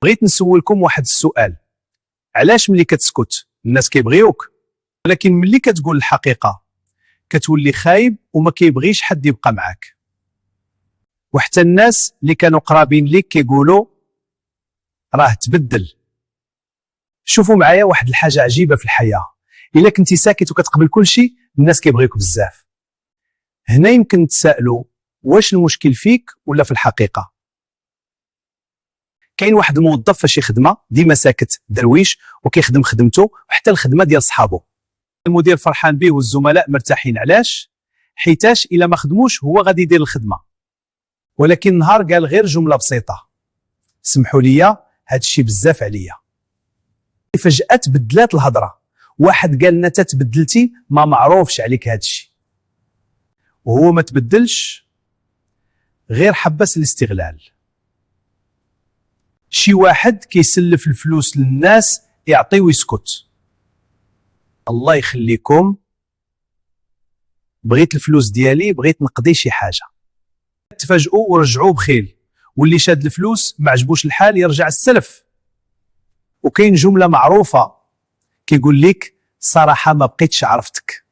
بغيت نسولكم واحد السؤال. علاش ملي كتسكت الناس كيبغيوك، ولكن ملي كتقول الحقيقة كتولي خايب وما كيبغيش حد يبقى معاك؟ وحتى الناس اللي كانوا قرابين ليك كيقولوا راه تبدل. شوفوا معايا واحد الحاجة عجيبة في الحياة، إلا كنتي ساكت وكتقبل كل شيء الناس كيبغيوك بزاف. هنا يمكن تسألوا واش المشكل فيك ولا في الحقيقة؟ كاين واحد الموظف في شي خدمة ديما ساكت درويش وكيخدم خدمته وحتى الخدمة ديال صحابه. المدير فرحان به والزملاء مرتاحين. علاش؟ حيتاش إلا ما خدموش هو غادي يدير الخدمة. ولكن نهار قال غير جملة بسيطة: سمحوا لي هاد الشيء بزاف عليا. فجأة تبدلات الهضرة. واحد قال لنا تتبدلتي، ما معروفش عليك هاد الشيء. وهو ما تبدلش، غير حبس الاستغلال. شي واحد كيسلف الفلوس للناس يعطي ويسكت. الله يخليكم، بغيت الفلوس ديالي، بغيت نقضي شي حاجة. تفاجئوا ورجعوا بخيل، واللي شاد الفلوس ما عجبوش الحال يرجع السلف. وكاين جملة معروفة كيقول لك صراحة ما بقيتش عرفتك.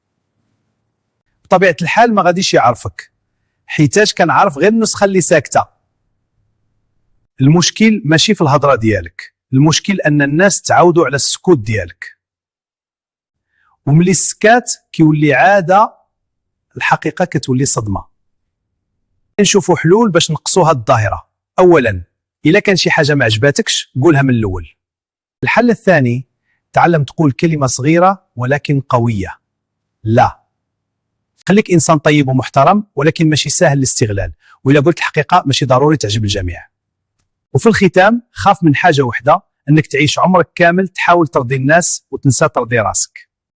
بطبيعة الحال ما غاديش يعرفك، حيتاش كان عارف غير النسخة اللي ساكتة. المشكل ماشي في الهضرة ديالك، المشكل أن الناس تعودوا على السكوت ديالك. وملي السكات كيولي عادة، الحقيقة كتولي صدمة. نشوفوا حلول باش نقصوا هاد الظاهرة. أولا، إلا كان شي حاجة ما عجباتكش قولها من الأول. الحل الثاني، تعلم تقول كلمة صغيرة ولكن قوية: لا. خليك إنسان طيب ومحترم، ولكن ماشي سهل الاستغلال. وإلا قلت الحقيقة ماشي ضروري تعجب الجميع. وفي الختام، خاف من حاجة وحدة: أنك تعيش عمرك كامل تحاول ترضي الناس وتنسى ترضي راسك.